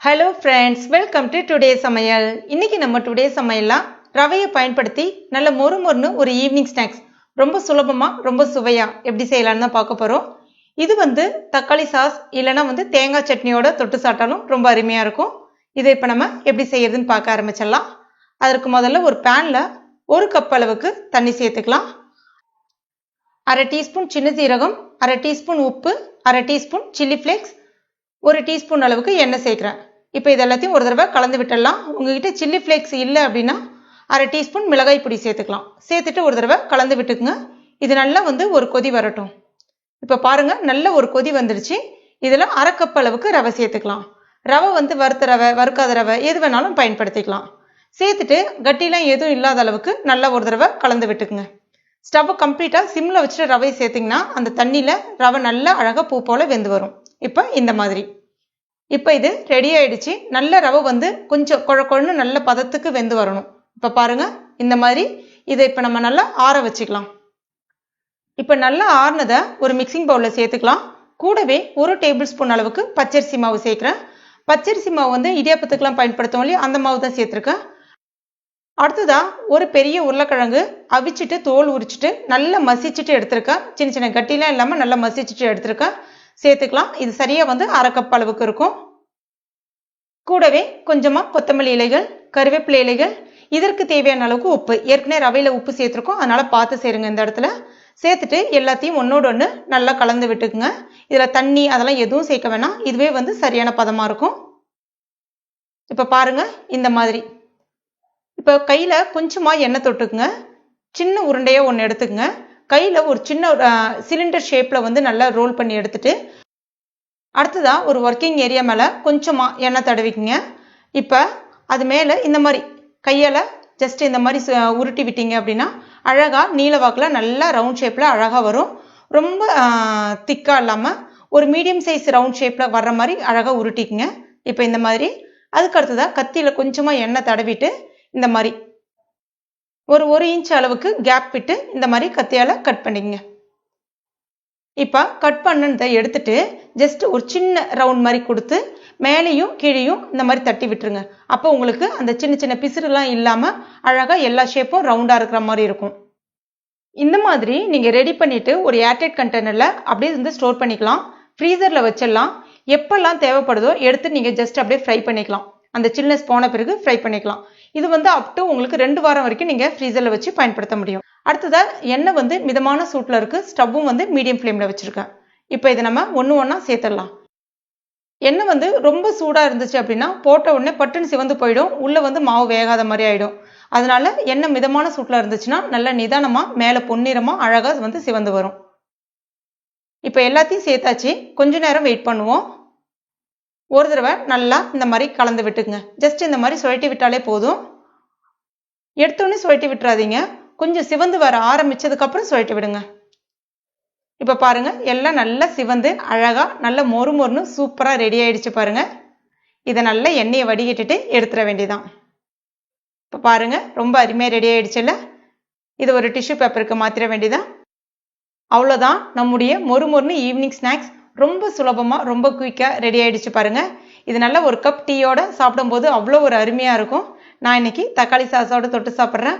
Hello friends, welcome to today சமையல். இன்னைக்கு நம்ம டுடே சமையல்லாம் ரவையை பயன்படுத்தி நல்ல மொறுமொறுன்னு ஒரு ஈவினிங் ஸ்நாக்ஸ் ரொம்ப சுலபமாக ரொம்ப சுவையாக எப்படி செய்யலான்னு தான் பார்க்க போகிறோம். இது தக்காளி சாஸ் இல்லைன்னா தேங்காய் சட்னியோட தொட்டு சாப்பிட்டாலும் ரொம்ப அருமையாக இருக்கும். இதை இப்போ நம்ம எப்படி செய்யறதுன்னு பார்க்க ஆரம்பிச்சிடலாம். அதற்கு முதல்ல ஒரு பேனில் 1 கப் அளவுக்கு தண்ணி சேர்த்துக்கலாம். 1/2 டீஸ்பூன் சின்ன சீரகம், 1/2 டீஸ்பூன் உப்பு, 1/2 டீஸ்பூன் சில்லி ஃப்ளேக்ஸ், 1 டீஸ்பூன் அளவுக்கு எண்ணெய் சேர்க்குறேன். இப்போ இது எல்லாத்தையும் ஒரு தடவை கலந்து விட்டுடலாம். உங்ககிட்ட சில்லி ஃப்ளேக்ஸ் இல்லை அப்படின்னா 1/2 டீஸ்பூன் மிளகாய் பொடி சேர்த்துக்கலாம். சேர்த்துட்டு ஒரு தடவை கலந்து விட்டுக்குங்க. இது நல்லா ஒரு கொதி வரட்டும். இப்போ பாருங்க, நல்ல ஒரு கொதி வந்துடுச்சு. இதில் 1/2 கப் அளவுக்கு ரவை சேர்த்துக்கலாம். ரவை வறுத்த ரவை, வறுக்காத ரவை எது வேணாலும் பயன்படுத்திக்கலாம். சேர்த்துட்டு கட்டிலாம் எதுவும் இல்லாத அளவுக்கு நல்லா ஒரு தடவை கலந்து விட்டுக்குங்க. ஸ்டவ் கம்ப்ளீட்டாக சிம்மில் வச்சுட்டு ரவை சேர்த்திங்கன்னா அந்த தண்ணியில் ரவை நல்லா அழகாக பூ போல் வெந்து வரும். இப்போ இந்த மாதிரி இப்போ இது ரெடி ஆயிடுச்சு. நல்ல ரவை கொஞ்சம் குழன்னு நல்ல பதத்துக்கு வெந்து வரணும். இப்போ பாருங்க, இந்த மாதிரி இதை இப்போ நம்ம நல்லா ஆற வச்சுக்கலாம். இப்போ நல்லா ஆறுனதை ஒரு மிக்சிங் பவுலில் சேர்த்துக்கலாம். கூடவே 1 டேபிள் ஸ்பூன் அளவுக்கு பச்சரிசி மாவு சேர்க்குறேன். பச்சரிசி மாவு இடியாப்பத்துக்கெல்லாம் பயன்படுத்தும் இல்லையா, அந்த மாவு தான் சேர்த்துருக்கேன். அடுத்ததா ஒரு பெரிய உருளைக்கிழங்கு அவிச்சிட்டு தோல் உரிச்சிட்டு நல்லா மசிச்சுட்டு எடுத்திருக்கேன். சின்ன சின்ன கட்டிலாம் இல்லாமல் நல்லா மசிச்சுட்டு எடுத்திருக்கேன். சேர்த்துக்கலாம். இது சரியா 1/2 கப் அளவுக்கு இருக்கும். கூடவே கொஞ்சமா கொத்தமல்லி இலைகள், கருவேப்பிலை இலைகள், இதற்கு தேவையான அளவுக்கு உப்பு. ஏற்கனவே ரவையில உப்பு சேர்த்துருக்கோம், அதனால பார்த்து சேருங்க. இந்த இடத்துல சேர்த்துட்டு எல்லாத்தையும் ஒன்னோடு ஒன்று நல்லா கலந்து விட்டுக்குங்க. இதுல தண்ணி அதெல்லாம் எதுவும் சேர்க்க வேணாம். இதுவே சரியான பதமா இருக்கும். இப்ப பாருங்க, இந்த மாதிரி இப்போ கையில கொஞ்சமா எண்ணெய் தொட்டுக்குங்க. சின்ன உருண்டையா ஒன்று எடுத்துக்கங்க. கையில ஒரு சின்ன சிலிண்டர் ஷேப்ல நல்லா ரோல் பண்ணி எடுத்துட்டு அடுத்ததா ஒரு ஒர்க்கிங் ஏரியா மேல கொஞ்சமா எண்ணெய் தடவிக்குங்க. இப்ப அது மேல இந்த மாதிரி கையால ஜஸ்ட் இந்த மாதிரி உருட்டி விட்டீங்க அப்படின்னா அழகா நீல வாக்குல நல்லா ரவுண்ட் ஷேப்ல அழகா வரும். ரொம்ப திக்கா இல்லாம ஒரு மீடியம் சைஸ் ரவுண்ட் ஷேப்ல வர்ற மாதிரி அழகா உருட்டிக்குங்க. இப்ப இந்த மாதிரி அதுக்கு அடுத்ததா கத்தியில கொஞ்சமா எண்ணெய் தடவிட்டு இந்த மாதிரி ஒரு 1 இன்ச் அளவுக்கு கேப் விட்டு இந்த மாதிரி கத்தியால கட் பண்ணிக்கங்க. இப்ப கட் பண்ணதை எடுத்துட்டு ஜஸ்ட் ஒரு சின்ன ரவுண்ட் மாதிரி கொடுத்து மேலேயும் கீழேயும் இந்த மாதிரி தட்டி விட்டுருங்க. அப்போ உங்களுக்கு அந்த சின்ன சின்ன பிசுறுலாம் இல்லாம அழகா எல்லா ஷேப்பும் ரவுண்டா இருக்கிற மாதிரி இருக்கும். இந்த மாதிரி நீங்க ரெடி பண்ணிட்டு ஒரு ஏர்டைட் கண்டெய்னர்ல அப்படியே ஸ்டோர் பண்ணிக்கலாம். ஃப்ரீசர்ல வச்சிடலாம். எப்பெல்லாம் தேவைப்படுதோ எடுத்து நீங்க ஜஸ்ட் அப்படியே ஃப்ரை பண்ணிக்கலாம். அந்த சில்னஸ் போன பிறகு ஃப்ரை பண்ணிக்கலாம். இது அப் டு உங்களுக்கு 2 வாரம் வரைக்கும் நீங்க ஃப்ரீசர்ல வச்சு பயன்படுத்த முடியும். அடுத்ததா எண்ணெய் மிதமான சூட்ல இருக்கு. ஸ்டவ்வும் மீடியம் ஃப்ளேம்ல வச்சிருக்கேன். இப்போ இதை நம்ம ஒண்ணா சேர்த்துடலாம். எண்ணெய் ரொம்ப சூடா இருந்துச்சு அப்படின்னா போட்ட உடனே பட்டுன்னு சிவந்து போயிடும். உள்ள மாவு வேகாத மாதிரி ஆயிடும். அதனால எண்ணெய் மிதமான சூட்ல இருந்துச்சுன்னா நல்ல நிதானமா மேல பொன்னிறமா அழகா சிவந்து வரும். இப்போ எல்லாத்தையும் சேர்த்தாச்சு. கொஞ்ச நேரம் வெயிட் பண்ணுவோம். ஒரு தடவை நல்லா இந்த மாதிரி கலந்து விட்டுக்குங்க. ஜஸ்ட் இந்த மாதிரி சுழட்டி விட்டாலே போதும். எடுத்தோடனே சுழட்டி விட்டுறாதீங்க. கொஞ்சம் சிவந்து வர ஆரம்பிச்சதுக்கு அப்புறம் சுழட்டி விடுங்க. இப்ப பாருங்க, எல்லாம் நல்லா சிவந்து அழகா நல்ல மொறுமொறுன்னு சூப்பரா ரெடி ஆயிடுச்சு பாருங்க. இதை நல்லா எண்ணெயை வடிகட்டிட்டு எடுத்துட வேண்டியதான். இப்ப பாருங்க, ரொம்ப அருமையா ரெடி ஆயிடுச்சுல்ல. இது ஒரு டிஷ்யூ பேப்பருக்கு மாத்திர வேண்டியதான். அவ்வளோதான், நம்முடைய மொறுமொறுன்னு ஈவினிங் ஸ்நாக்ஸ் ரொம்ப சுலபமா ரொம்ப குயிக்கா ரெடி ஆயிடுச்சு பாருங்க. இது நல்ல ஒரு கப் டீயோட சாப்பிடும்போது அவ்வளோ ஒரு அருமையா இருக்கும். நான் இன்னைக்கு தக்காளி சாஸோட தொட்டு சாப்பிட்றேன்.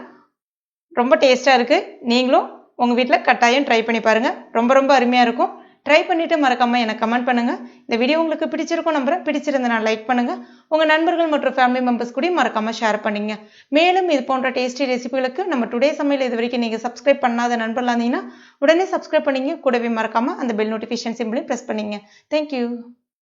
ரொம்ப டேஸ்டா இருக்கு. நீங்களும் உங்க வீட்டில் கட்டாயம் ட்ரை பண்ணி பாருங்க. ரொம்ப ரொம்ப அருமையா இருக்கும். ட்ரை பண்ணிட்டு மறக்காம எனக்கு கமெண்ட் பண்ணுங்க. இந்த வீடியோ உங்களுக்கு பிடிச்சிருக்கும் நம்புறேன். பிடிச்சிருந்தா லைக் பண்ணுங்க. உங்க நண்பர்கள் மற்றும் ஃபேமிலி மெம்பர்ஸ் கூட மறக்காம ஷேர் பண்ணுங்க. மேலும் இது போன்ற டேஸ்டி ரெசிபிகளுக்கு நம்ம டுடே சமையல் இது வரைக்கும் நீங்க சப்ஸ்கிரைப் பண்ணாத நண்பர்களா இருந்தீங்கன்னா உடனே சப்ஸ்கிரைப் பண்ணீங்க. கூடவே மறக்காம அந்த பெல் நோட்டிஃபிகேஷன் சிம்பிளையும் பிரஸ் பண்ணீங்க. தேங்க்யூ.